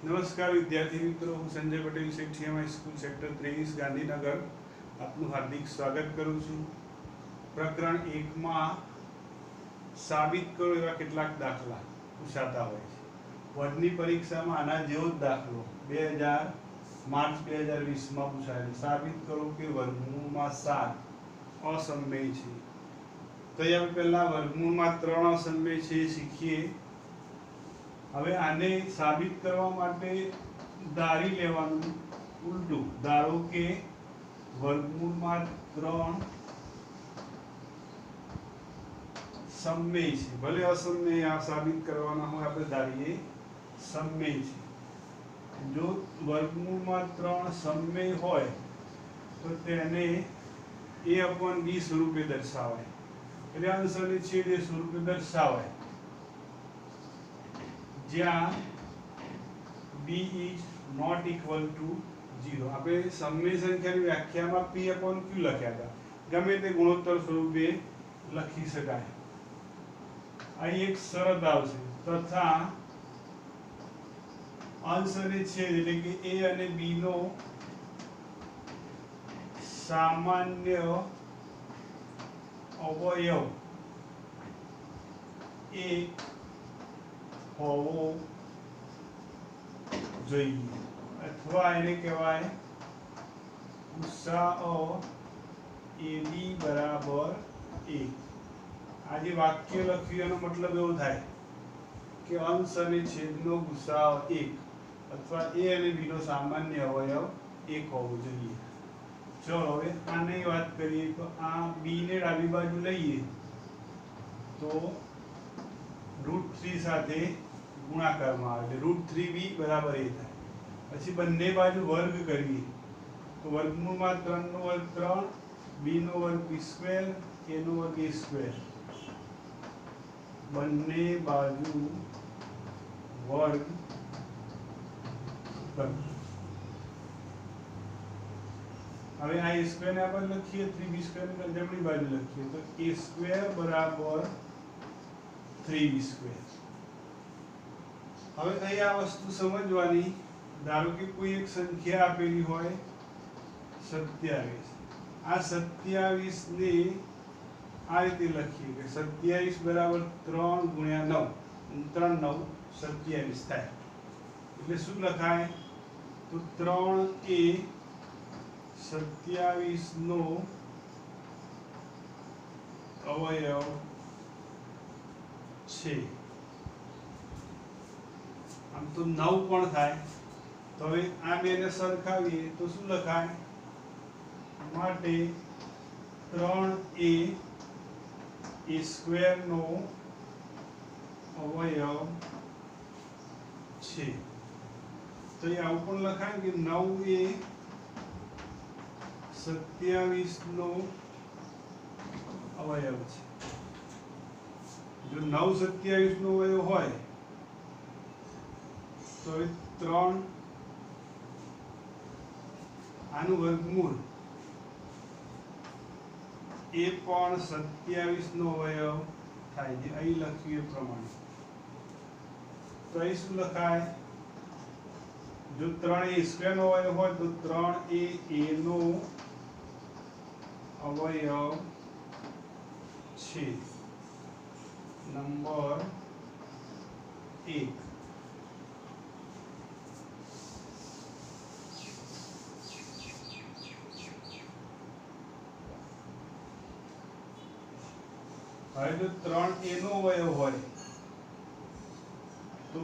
નમસ્કાર વિદ્યાર્થી મિત્રો, હું સંજય પટેલ શેઠિયામાં સ્કૂલ સેક્ટર 23 ગાંધીનગર આપનું હાર્દિક સ્વાગત કરું છું. પ્રકરણ 1 માં સાબિત કરો એવા કેટલાક દાખલા પૂછાતા હોય છે. બોર્ડની પરીક્ષામાં આના જેવો જ દાખલો 2000 માર્ચ 2020 માં પૂછાયેલો. સાબિત કરો કે વર્ગમૂળમાં 7 અસમમેય છે. તો આપણે પહેલા વર્ગમૂળમાં 3 અસમમેય છે એ શીખીએ. હવે આને સાબિત કરવા માટે ધારી લેવાનું ઉલટું. ધારો કે વર્ગમૂળમાં 3 સમમેય છે, ભલે અસમમેય આ સાબિત કરવાના હોય, આપણે ધારીએ સમમેય છે. જો વર્ગમૂળમાં 3 સમમેય હોય તો તેને a/b સ્વરૂપે દર્શાવાય, એટલે અંશ અને છેદ એ સ્વરૂપે દર્શાવાય, જ્યાં b is not equal to 0. આપણે સમમેય સંખ્યાની વ્યાખ્યામાં p/q લખ્યા હતા, ગમે તે ગુણોત્તર સ્વરૂપે લખી શકાય. અહીં એક શરત આવશે, તથા અંશ અને છેદ એટલે કે a અને b નો સામાન્ય અવયવ એક હોવો જોઈએ, અથવા એને કહેવાય ગુસાઅ ab બરાબર 1. આ જે વાક્ય લખ્યું એનો મતલબ એવો થાય કે અંશ અને છેદનો ગુસાઅ 1 અથવા a અને b નો સામાન્ય અવયવ 1 હોવો જોઈએ. ચલો હવે આની વાત કરીએ તો આ b ને ડાબી બાજુ લઈએ તો √3 સાથે ગુણાકારમાં આવે એટલે √3b બરાબર a થાય. પછી બંને બાજુ વર્ગ કરીએ તો વર્ગમૂળમાં 3 નો વર્ગ 3, b નો વર્ગ b સ્ક્વેર, a નો વર્ગ a સ્ક્વેર, બંને બાજુ વર્ગ કરીએ. હવે આ a સ્ક્વેર ને આપણે લખીએ 3b સ્ક્વેર ને જમણી બાજુ લખીએ તો a સ્ક્વેર બરાબર 3b સ્ક્વેર. હવે અહીં આ વસ્તુ સમજવાની. ધારો કે કોઈ એક સંખ્યા આપેલી હોય 27. આ 27 ને આ રીતે લખીએ કે 27 બરાબર 3 ગુણ્યા 9, 3 9 27 થાય. એટલે શું લખાય તો 3 એ 27 નો અવયવ છે. આમ તો 9 પણ થાય. તો હવે આ બેને સરખાવીએ તો શું લખાય? માટે 3 એ સ્ક્વેર નો અવયવ છે. તો એ આવું પણ લખાય કે 9 એ 27 નો અવયવ છે. જો 9 27 નો અવયવ હોય તો 3 આનું વર્ગમૂળ એ પણ 27 નો અવયવ થાય, જે અહીં લખ્યું એ પ્રમાણે. તો અહીં શું લખાય? જો 3 એ સ્ક્વેર નો અવયવ હોય તો 3 એ a નો અવયવ છે. નંબર 1. હવે જો 3a નો અવયવ હોય તો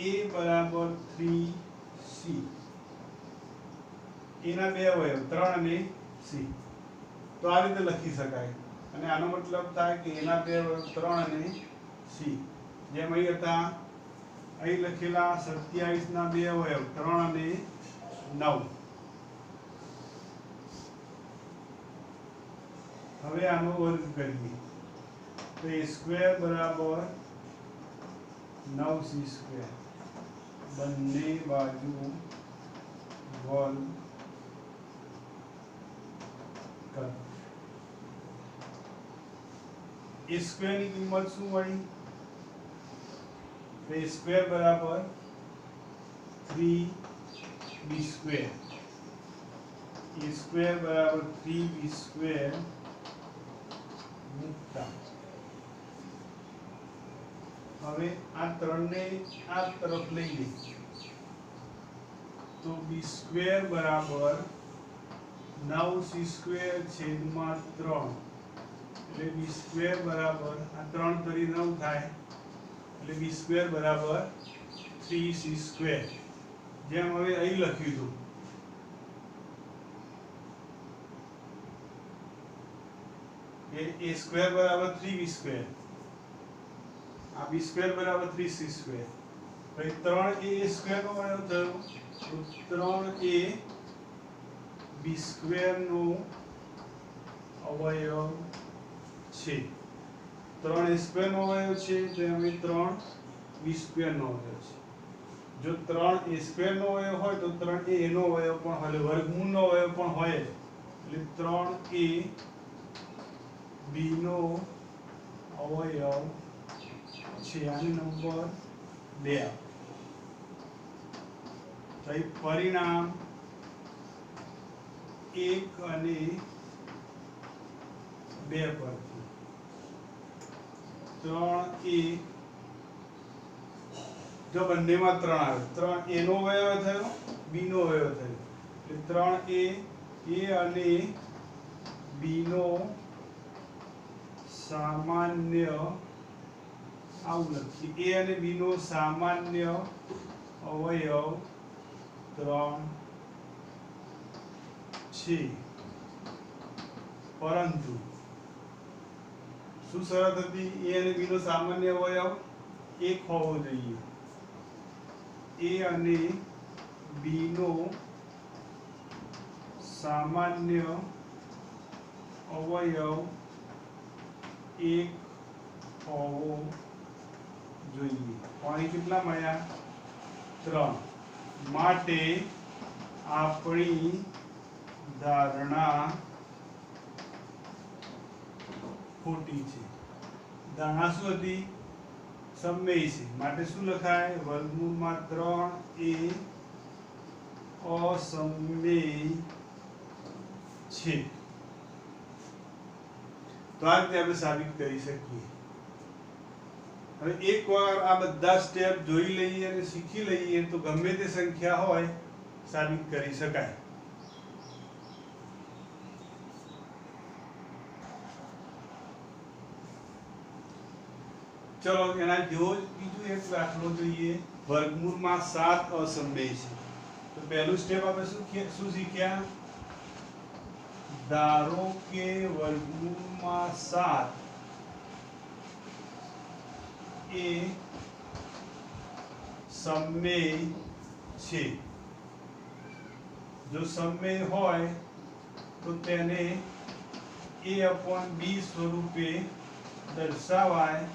a બરાબર 3c. a ના બે અવયવ 3 અને c. તો આ રીતે લખી શકાય. અને આનો મતલબ થાય કે a ના બે અવયવ 3 અને c. જેમ અહીં હતા, અહીં લખેલા 27 ના બે અવયવ 3 અને 9. હવે આનો વર્ગ કરીએ તો a સ્ક્વેર બરાબર 9c સ્ક્વેર, બંને બાજુ વર્ગ કરો. a સ્ક્વેર ની કિંમત શું મળી? a સ્ક્વેર બરાબર 3b સ્ક્વેર a સ્ક્વેર બરાબર 3b સ્ક્વેર મૂકતા હવે આ ત્રણને આ તરફ લઈ લઈએ તો b સ્ક્વેર બરાબર 9c સ્ક્વેર છેદમાં 3 એટલે b સ્ક્વેર બરાબર આ 3 તરી 9 થાય એટલે b સ્ક્વેર બરાબર 3c સ્ક્વેર જેમ હવે અહીં લખ્યું હતું કે a સ્ક્વેર બરાબર 3b સ્ક્વેર આ b સ્ક્વેર બરાબર 3c સ્ક્વેર પછી 3a સ્ક્વેર નો અવયવ થયો તો 3a b સ્ક્વેર નો અવયવ છે 3a સ્ક્વેર નો અવયવ છે તો એમાં 3b સ્ક્વેર નો અવયવ છે જો 3a સ્ક્વેર નો અવયવ હોય તો 3a નો અવયવ પણ હોય વર્ગમૂળ નો અવયવ પણ હોય એટલે 3a b નો અવયવ છે આનો નંબર 2 તો એ પરિણામ 1 અને 2 પરથી 3a જો બંનેમાં 3 આવે 3a નો અવયવ થયો b નો અવયવ થયો એટલે 3a અને b નો સામાન્ય આવું લખીએ a અને b નો સામાન્ય અવયવ 3 છે પરંતુ શું શરત હતી a અને b નો સામાન્ય અવયવ 1 હોવો જોઈએ a અને b નો સામાન્ય અવયવ 1 હોવો જોઈએ અહીં કેટલા મળ્યા 3 માટે આપણી ધારણા ખોટી છે ધારણા શું હતી સમમેય છે માટે શું લખાય વર્ગમૂળમાં 3a અસમમેય છે તો આ રીતે આપણે સાબિત કરી શકીએ હવે એકવાર આ બધા સ્ટેપ જોઈ લઈએ અને શીખી લઈએ તો ગમે તે સંખ્યા હોય સાબિત કરી શકાય ચલો એના જેવો બીજું એક દાખલો જોઈએ વર્ગમૂળમાં 7 અસમમેય છે તો પહેલું સ્ટેપ આપણે શું શીખ્યા ધારો કે વર્ગમૂળમાં 7 એ સમમેય છે જો સમમેય હોય તો તેને a/b સ્વરૂપે દર્શાવાય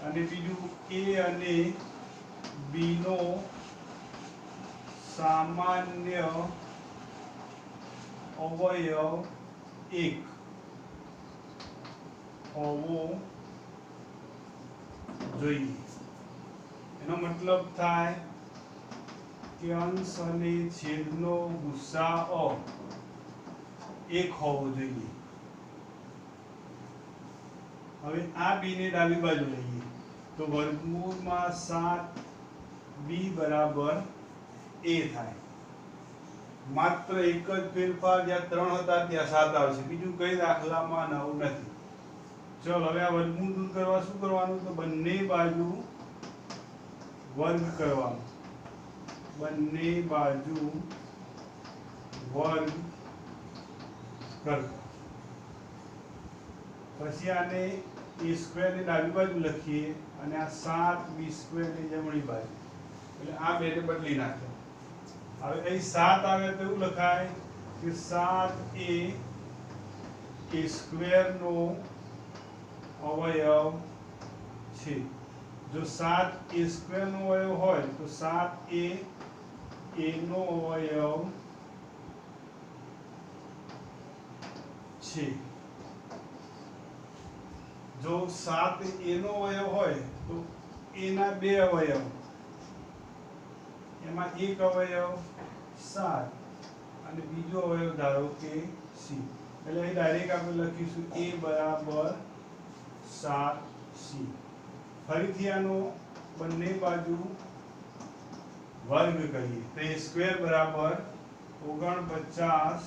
અને બીજું a અને b નો સામાન્ય અવયવ 1 હોવો જોઈએ એનો મતલબ થાય કે અંશ અને છેદનો ગુસાઅ 1 હોવો જોઈએ હવે આ b ને ડાબી બાજુ લઈએ તો વર્ગમૂળમાં 7b બરાબર a થાય માત્ર એક જ ફેરફાર જ્યાં 3 હતા ત્યાં 7 આવશે બીજું કઈ દાખલામાં નવું નથી ચલો હવે આ વર્ગમૂળ દૂર કરવા શું કરવાનું તો બંને બાજુ વર્ગ કરવાનું બંને બાજુ વર્ગ કરતા પછી આને a સ્ક્વેર ની ડાબી બાજુ લખીએ અને આ 7b સ્ક્વેર ની જમણી બાજુ એટલે આ બેને બદલી નાખો હવે અહીં 7 આવે તો એવું લખાય કે 7a સ્ક્વેર નો અવયવ છે જો 7a સ્ક્વેર નો અવયવ હોય તો 7a નો અવયવ છે જો 7a નો અવયવ હોય તો a ના બે અવયવ એમાં એક અવયવ 7 અને બીજો અવયવ ધારો કે c, એટલે અહીં ડાયરેક્ટ આપણે લખીશું a બરાબર 7c. ફરીથી આનો બંને બાજુ વર્ગ કરીએ તો a સ્ક્વેર બરાબર 49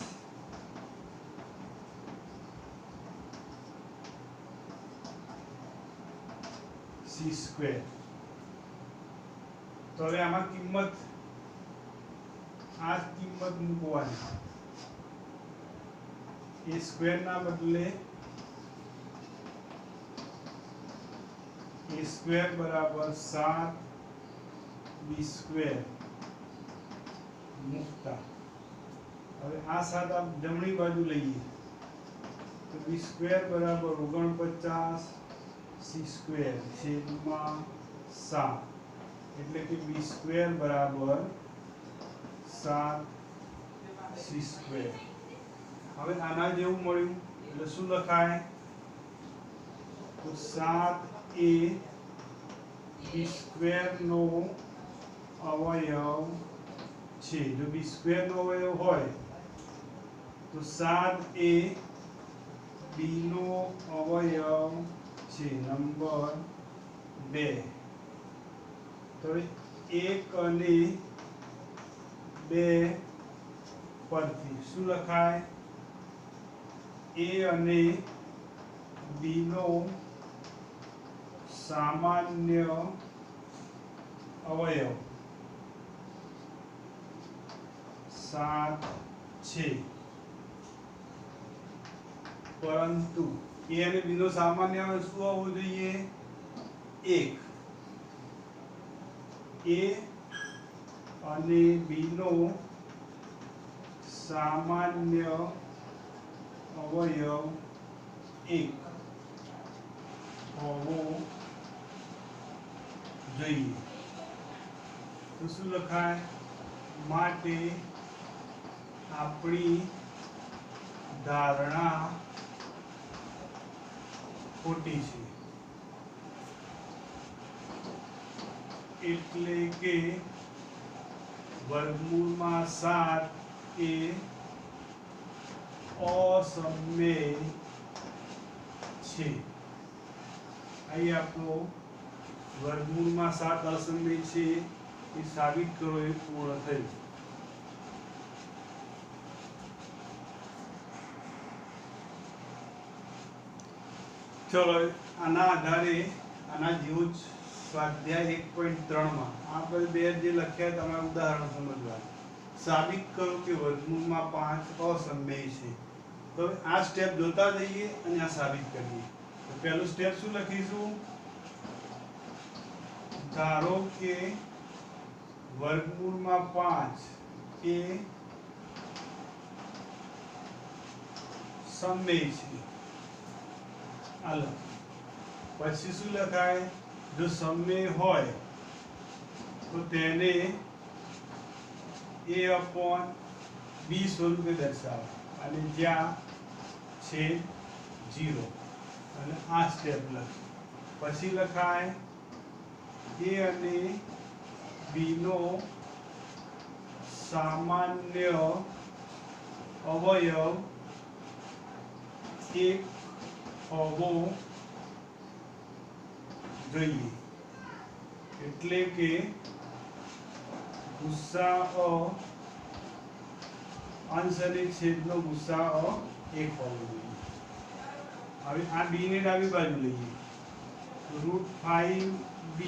c સ્ક્વેર. તો હવે આમાં કિંમત મૂકવાની, a સ્ક્વેર ના બદલે a સ્ક્વેર બરાબર 7b સ્ક્વેર મૂકતા હવે આ 7 આપ જમણી બાજુ લઈએ તો b સ્ક્વેર બરાબર 49 c સ્ક્વેર છેદમાં 7, એટલે કે b સ્ક્વેર બરાબર 7c સ્ક્વેર. હવે આના જેવું મળ્યું એટલે શું લખાય તો 7a b સ્ક્વેર નો અવયવ છે. જો b સ્ક્વેર નો અવયવ હોય તો 7a b નો અવયવ છે. નંબર 2. તો 1 અને 2 પરથી શું લખાય a અને b નો સામાન્ય અવયવ 7 છે, પરંતુ a અને b નો સામાન્ય અવયવ શું હોવો જોઈએ 1. a અને b નો સામાન્ય અવયવ 1 હોવો જોઈએ. તો શું લખાય માટે આપણી ધારણા ખોટી છે, એટલે કે વર્ગમૂળમાં 7 એ અસમમેય છે. અહીં આપણો વર્ગમૂળમાં 7 અસમમેય છે એ સાબિત કરો એ પૂર્ણ થયું. ચલો આના આધારે આના જેવું જ સ્વાધ્યાય 1.3 માં આપણે બે જે લખ્યા તમારે ઉદાહરણ સમજવા સાબિત કરો કે વર્ગમૂળમાં 5 અસમમેય છે. તો આ સ્ટેપ જોતા જઈએ અને આ સાબિત કરીએ. તો પહેલું સ્ટેપ શું લખીશું ધારો કે વર્ગમૂળમાં 5 એ સમમેય છે. હાલો પછી શું લખાય જો સમમેય હોય તો તેને a/b સ્વરૂપે દર્શાવો અને જ્યાં છે 0 અને આ સ્ટેપ લખ. પછી લખાય a અને b નો સામાન્ય અવયવ 1 હોવો જોઈએ, એટલે કે ગુસાઅ અંશ અને છેદનો ગુસાઅ 1 હોવો જોઈએ. હવે આ b ને ડાબી બાજુ લઈએ √5b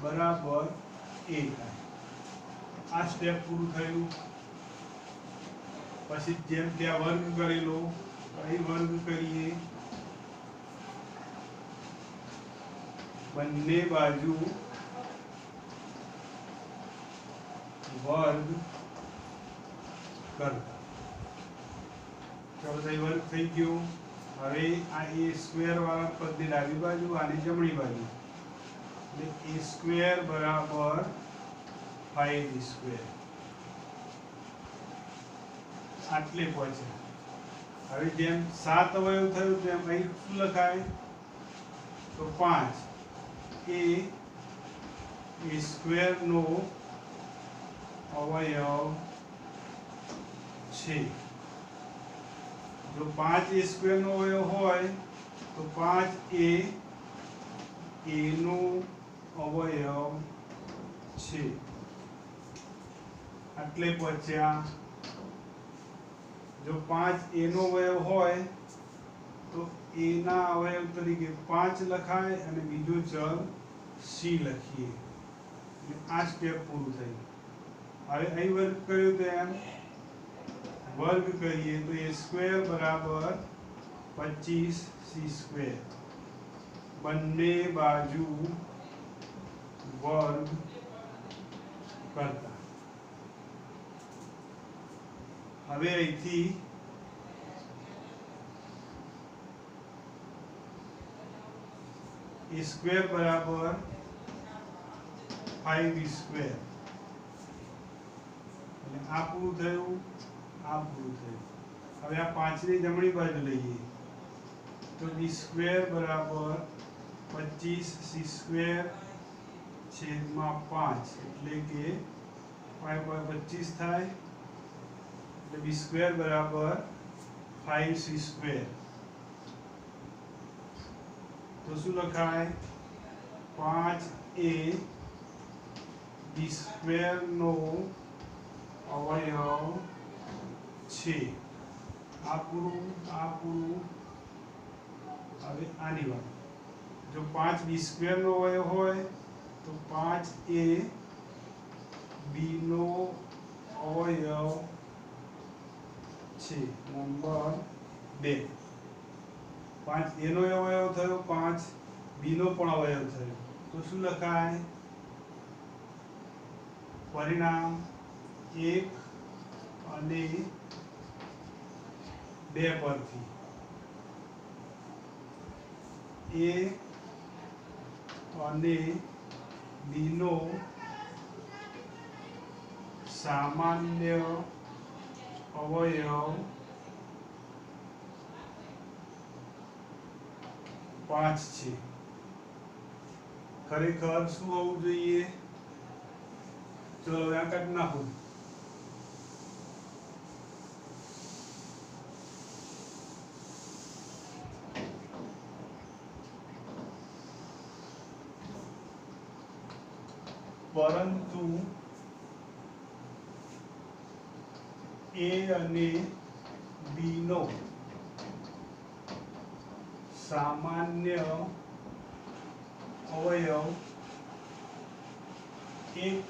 બરાબર 1. આ સ્ટેપ પૂરું થયું. પછી જેમ ત્યાં વર્ગ કરેલો અહીં વર્ગ કરીએ, બંને બાજુ વર્ગ કરતા. ચલો વર્ગ થઈ ગયો. હવે આ a સ્ક્વેર વાળા પદની ડાબી બાજુ આની જમણી બાજુ એટલે a સ્ક્વેર બરાબર 5b સ્ક્વેર આટલે પહોંચે. હવે જેમ 7 અવયવ થયું તેમ અહીં શું લખાય તો 5 એ સ્ક્વેર નો अवयव छे। जो 5a स्क्वेर नो अवयव होय तो 5a નો અવયવ છે એટલે પહોંચ્યા। જો 5a નો અવયવ હોય તો a ના અવયવ તરીકે 5 લખાય અને બીજો ચલ c લખીએ એટલે આ સ્ટેપ પૂરું થયું। હવે અહીં વર્ગ કર્યો તો એમ વર્ગ કરીએ તો a સ્ક્વેર બરાબર 25c સ્ક્વેર બંને બાજુ વર્ગ કરતા। હવે અહીંથી a સ્ક્વેર બરાબર 5b સ્ક્વેર એટલે આ પૂરું થયું આ પૂરું થયું। હવે આ 5 ની જમણી બાજુ લઈએ તો b સ્ક્વેર બરાબર 25c સ્ક્વેર છેદમાં 5 એટલે કે 5/25 થાય એટલે b સ્ક્વેર બરાબર 5c સ્ક્વેર। તો શું લખાય 5a b સ્ક્વેર નો અવયવ છે। આ પૂરું આ પૂરું। હવે આની વાત જો 5b સ્ક્વેર નો અવયવ હોય તો 5a b નો અવયવ છે નંબર 2। 5a નો અવયવ થયો 5b નો પણ અવયવ થયો તો શું લખાય પરિણામ 1 અને 2 પરથી a અને b નો સામાન્ય અવયવ 5 છે। ખરેખર શું હોવું જોઈએ ચલો આ કાઢી નાખો। પરંતુ a અને b નો સામાન્ય અવયવ 1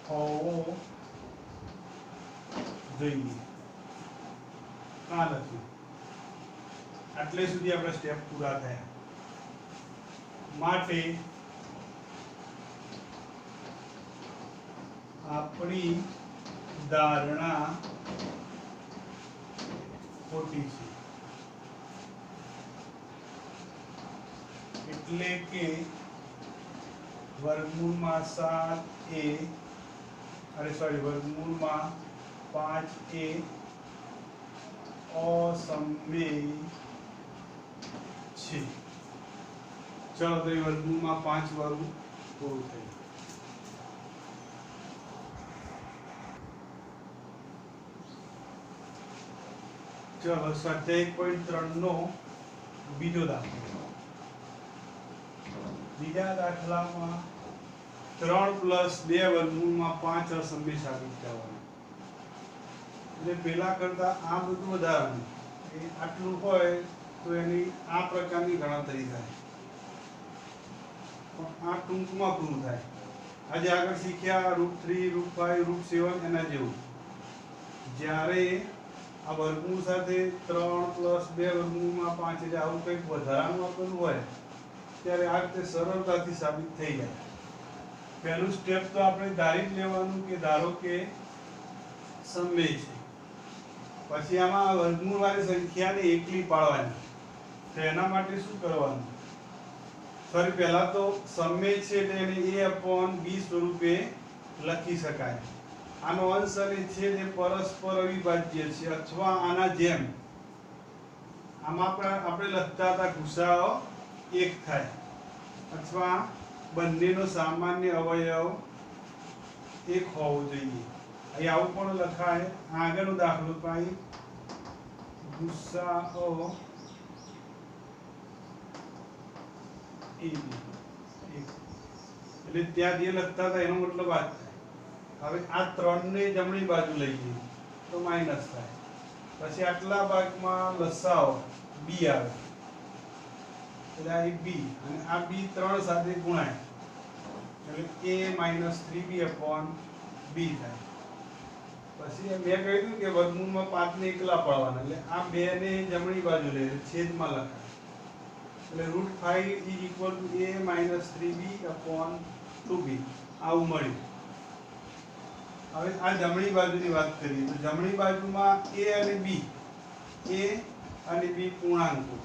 હોવો જોઈએ। આ લખ્યું આટલે સુધી આપણા સ્ટેપ પૂરા થયા। માટે આપણી ધારણા ખોટી છે એટલે કે વર્ગમૂળમાં 7a વર્ગમૂળમાં 5a અસમમેય છે। ચલો તો વર્ગમૂળમાં 5 વાળું પૂરું થયું। चलो स्वाध्याय 1.3 नो बीजो दाखलो। बीजा दाखलामां 3 + 2 वर्गमूळमां 5 असममेय साबित करवानुं। એટલે પહેલા કરતા આ બધું વધારાનું એ આટલું હોય તો એની આ પ્રકારની ગણતરી થાય પણ આ ટૂંકમાં પૂરું થાય। આજે આગળ શીખ્યા √3 √5 √7 એના જેવું જ્યારે આ વર્ગમૂળ સાથે 3 + 2 વર્ગમૂળમાં 5 એટલે આવું કંઈક વધારાનું આપેલું હોય ત્યારે આ રીતે સરળતાથી સાબિત થઈ જાય। પહેલું સ્ટેપ તો આપણે ધારી જ લેવાનું કે ધારો કે સમમેય છે પછી આમાં વર્ગમૂળવાળી સંખ્યાને એકલી પાડવાની તો એના માટે શું કરવાનું સોરી પહેલા તો સમમેય છે એટલે એને a/b સ્વરૂપે લખી શકાય। આનો અંશ અને છેદ એ પરસ્પર અવિભાજ્ય છે અથવા આના જેમ આમાં આપણે લખતા હતા ગુસાઅ 1 થાય અથવા બંનેનો સામાન્ય અવયવ 1 હોવું જોઈએ। અહીં આવું પણ લખાય। આગળનો દાખલો પાઈ ગુસાઅ AB એટલે ત્યાં જે લખતા હતા એનો મતલબ આ થાય। હવે આ 3 ને જમણી બાજુ લઈ જઈએ તો માઈનસ થાય। પછી આટલા ભાગમાં લસાઅ B આવે એટલે આ B અને આ B 3 સાથે ગુણાય એટલે A - 3B upon B થાય। પછી મેં કહ્યું કે વર્ગમૂળમાં 5 ને એકલા પાડવાના એટલે આ 2 ને જમણી બાજુ લઈ છેદમાં લખાય એટલે √5 = A - 3B upon 2B આવું મળ્યું। હવે આ જમણી બાજુની વાત કરીએ તો જમણી બાજુમાં A અને B પૂર્ણાંકો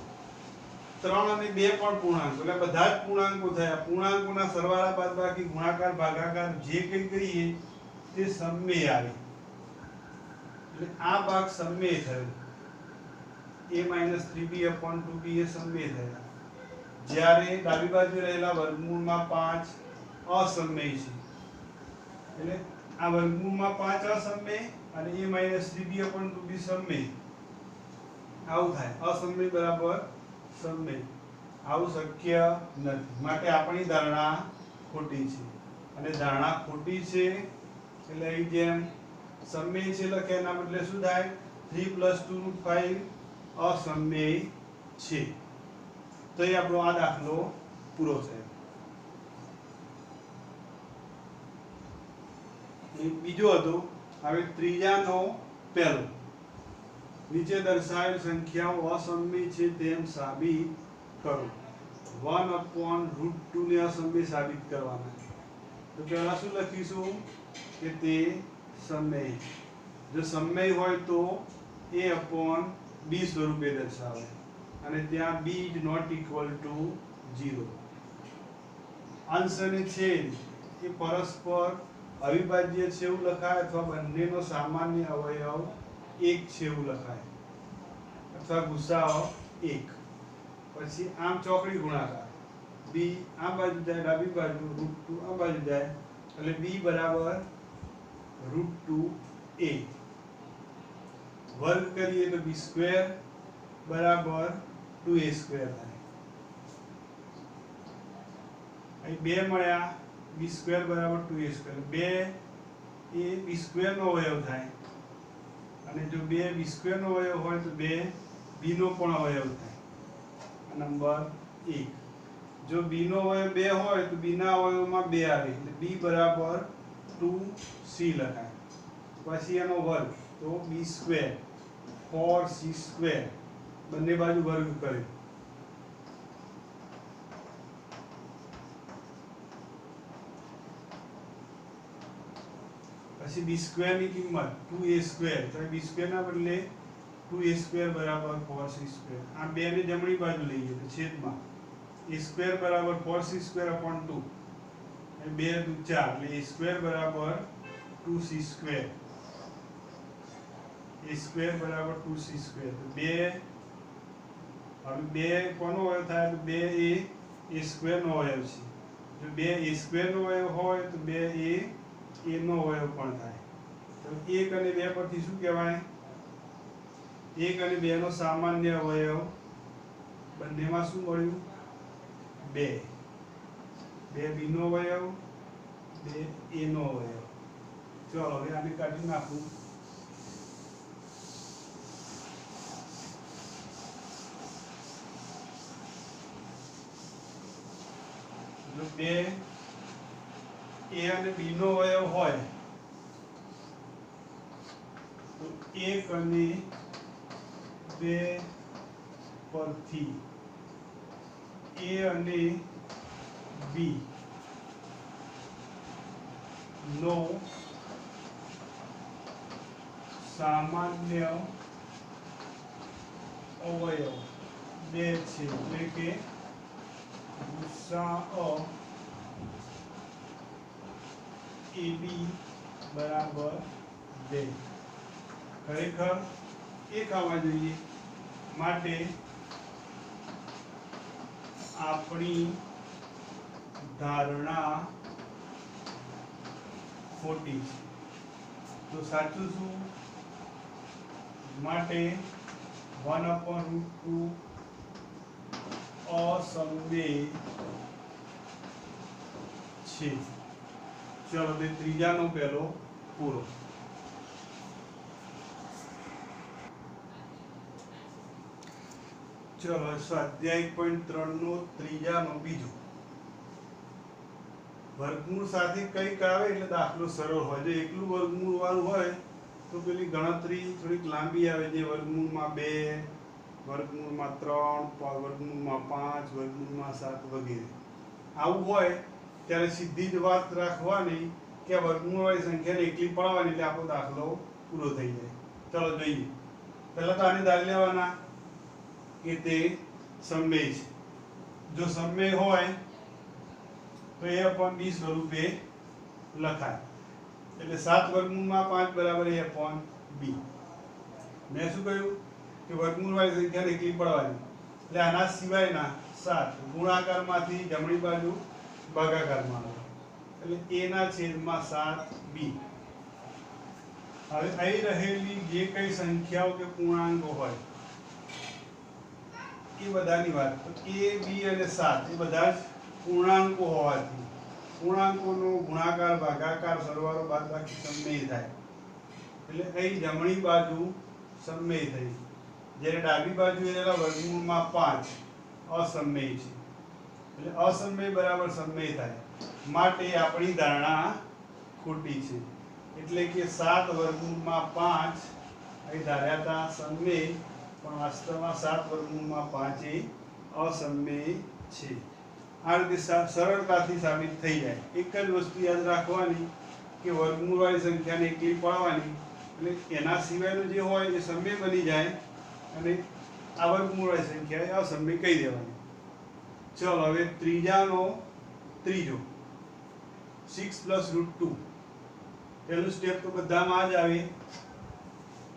3 અને 2 પણ પૂર્ણાંકો એટલે બધા જ પૂર્ણાંકો થયા। પૂર્ણાંકોના સરવાળા બાદબાકી ગુણાકાર ભાગાકાર જે કંઈ કરીએ તે સમમેય આવે એટલે આ ભાગ સમમેય થયો। A - 3B upon 2B એ સમમેય થયા। જ્યારે ડાબી બાજુ રહેલા વર્ગમૂળમાં 5 અસમમેય છે એટલે આ વર્ગમૂળમાં 5 અસમમેય અને A - 3B upon 2B સમમેય આવું થાય। અસમમેય બરાબર સમમેય આવું શક્ય નથી માટે આપણી ધારણા ખોટી છે અને ધારણા ખોટી છે એટલે અહીં જેમ સમમેય છે લખે એના બદલે શું થાય 3 + 2 √5 અસમમેય છે। તો એ આપણો આ દાખલો પૂરો થયો। બીજો હતો હવે ત્રીજાનો પહેલો નીચે દર્શાવેલ સંખ્યાઓ અસમમેય છે તેમ સાબિત કરો। 1/√2 ને અસમમેય સાબિત કરવાના તો પહેલા શું લખીશું કે તે સમમેય જો સમમેય હોય તો A/B સ્વરૂપે દર્શાવે અને ત્યાં B ≠ 0। અંશ અને છેદ એ પરસ્પર અવિભાજ્ય છે એવું લખાય અથવા બંનેનો સામાન્ય અવયવ 1 છે એવું લખાય અથવા ગુસાઅ 1। પછી આમ ચોકડી ગુણાકાર B આ બાજુ જાય ડાબી બાજુ √2 આ બાજુ જાય એટલે B = √2A। વર્ગ કરીએ તો B² = 2A² થાય। અહીં 2 મળ્યા B² = 2A²। 2 એ B² નો અવયવ થાય અને જો 2 B² નો અવયવ હોય તો 2 B નો પણ અવયવ થાય। નંબર 1 જો B નો અવયવ 2 હોય તો B ના અવયવમાં 2 આવે એટલે B = 2C લખાય। પછી એનો વર્ગ તો B² 4C² બંને બાજુ વર્ગ કરે પછી B² ની કિંમત 2A² તો B² ના બદલે 2A² = 4C²। આ 2 ને જમણી બાજુ લઈએ તો છેદમાં A² = 4C²/2 અને 2 × 4 એટલે A² = 2C²। A² = 2C² તો 2 હવે 2 કોનો અવયવ થાય તો 2 એ A² નો અવયવ છે। જો 2 A² નો અવયવ હોય તો 2 એ A નો અવયવ પણ થાય। તો 1 અને 2 પરથી શું કહેવાય 1 અને 2 નો સામાન્ય અવયવ બંનેમાં શું મળ્યું 2 2 B નો અવયવ 2 A નો અવયવ। ચલો હવે આને કાઢી નાખું જો 2 A અને B નો અવયવ હોય તો 1 અને 2 પરથી A અને B નો સામાન્ય અવયવ 2 છે એટલે કે ગુસાઅ AB = 2 ખરેખર 1 આવવા જોઈએ માટે આપણી ધારણા ખોટી છે. તો સાચું શું? માટે 1/√2 અસમમેય છે. ચલો તે ત્રીજાનો પહેલો પૂરો. ચલો સ્વાધ્યાય 1.3 નો ત્રીજાનો બીજો. વર્ગમૂળ સાથે કંઈક આવે એટલે દાખલો સરળ હોય. જો એકલું વર્ગમૂળ વાળું હોય તો પેલી ગણતરી થોડીક લાંબી આવે, જે વર્ગમૂળમાં 2, વર્ગમૂળમાં 3, વર્ગમૂળમાં 5, વર્ગમૂળમાં 7 વગેરે. આવું હોય ત્યારે સીધી જ વાત રાખવાની કે વર્ગમૂળવાળી સંખ્યાને એકલી પાડવાની એટલે આપણો દાખલો પૂરો થઈ જાય. ચલો જોઈએ. પહેલા તો આને ધારી લેવાના કે તે સમમેય છે. જો સમમેય હોય તો a/b સ્વરૂપે લખાય. એટલે 7 વર્ગમૂળમાં 5 બરાબર a/b. મેં શું કહ્યું કે વર્ગમૂળવાળી સંખ્યાને એકલી પાડવાની. એટલે આના સિવાયના 7 ગુણાકારમાંથી જમણી બાજુ ભાગાકારમાં આવે. એટલે a ના છેદમાં 7b. હવે અહીં રહેલી જે કઈ સંખ્યાઓ કે પૂર્ણાંકો હોય એ બધાની વાત. તો a, b અને 7 એ બધા જ પૂર્ણાંકો હોવાથી પૂર્ણાંકોનો ગુણાકાર ભાગાકાર સરવાળો બાદબાકી સમમેય થાય. એટલે અહીં જમણી બાજુ સમમેય થઈ, જ્યારે ડાબી બાજુ રહેલા વર્ગમૂળમાં 5 અસમમેય છે. એટલે અસમમેય બરાબર સમમેય થાય. માટે આપણી ધારણા ખોટી છે. એટલે કે 7 વર્ગમૂળમાં 5 અહીં ધાર્યા હતા સમમેય, પણ વાસ્તવમાં 7 વર્ગમૂળમાં 5 એ અસમમેય છે. આ રીતે સરળતાથી સાબિત થઈ જાય. એક જ વસ્તુ યાદ રાખવાની કે વર્ગમૂળવાળી સંખ્યાને એકલી પાડવાની, એટલે એના સિવાયનું જે હોય એ સમમેય બની જાય અને આ વર્ગમૂળવાળી સંખ્યા એ અસમમેય કહી દેવાની. ચલો હવે ત્રીજાનો ત્રીજો 6 + √2. પહેલું સ્ટેપ તો બધામાં જ આવે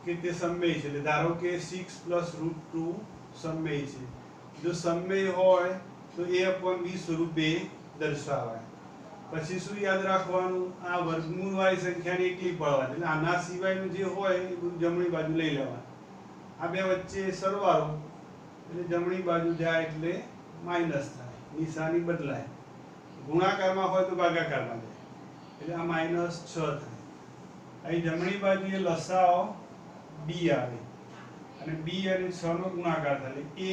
કે તે સમમેય છે. એટલે ધારો કે 6 + √2 સમમેય છે. જો સમમેય હોય તો a/b સ્વરૂપે દર્શાવાય. પછી શું યાદ રાખવાનું? આ વર્ગમૂળવાળી સંખ્યાને એકલી પાડવાની. એટલે આના સિવાયનું જે હોય એ બધું જમણી બાજુ લઈ લેવાનું. આ બે વચ્ચે સરવાળો એટલે જમણી બાજુ જાય એટલે માઈનસ થાય, નિશાની બદલાય. ગુણાકારમાં હોય તો ભાગાકારમાં જાય એટલે આ -6 થાય. અહીં જમણી બાજુએ લસાઅ b આવે અને b અને 6 નો ગુણાકાર થાય એટલે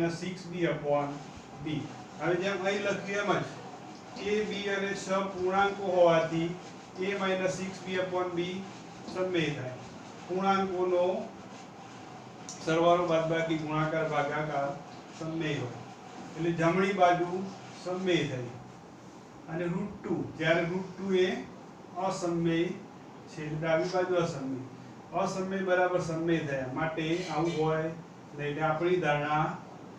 a - 6b/b. હવે જેમ અહીં લખ્યું એમ જ a, b અને 6 પૂર્ણાંકો હોવાથી a - 6b/b સમમેય થાય. પૂર્ણાંકોનો સરવાળો બાદબાકી ગુણાકાર ભાગાકાર સમમેય હોય એટલે જમણી બાજુ સમમેય થઈ. અને √2, જ્યારે √2 એ અસમમેય છે એટલે ડાબી બાજુ અસમમેય. અસમમેય બરાબર સમમેય થયા. માટે આવું હોય નહીં એટલે આપણી ધારણા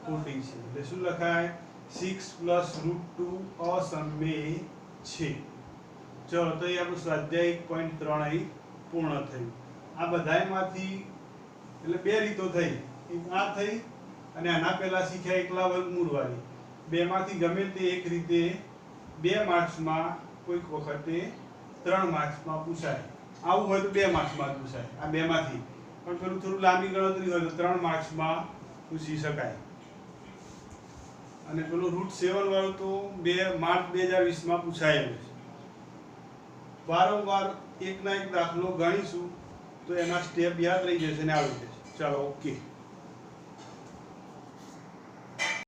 ખોટી છે. એટલે શું લખાય? 6 + √2 અસમમેય છે. ચલો તો એ આપણું સ્વાધ્યાય 1.3 અહીં પૂર્ણ થયું. આ બધાયમાંથી એટલે બે રીતો થઈ. એક આ થઈ અને આના પહેલા શીખ્યા એકલા વર્ગમૂળવાળી. બેમાંથી ગમે તે એક રીતે 2 માર્ક્સમાં, કોઈક વખતે 3 માર્ક્સમાં પૂછાય. આવું હોય તો 2 માર્ક્સમાં પૂછાય આ બેમાંથી. પણ પેલું થોડું લાંબી ગણતરી હોય તો 3 માર્ક્સમાં પૂછી શકાય. અને પેલું √7 વાળું તો માર્ચ 2020 માં પૂછાયેલું છે. વારંવાર એકના એક દાખલો ગણીશું તો એના સ્ટેપ યાદ રહી જશે ને આવડી જશે. ચાલો ઓકે.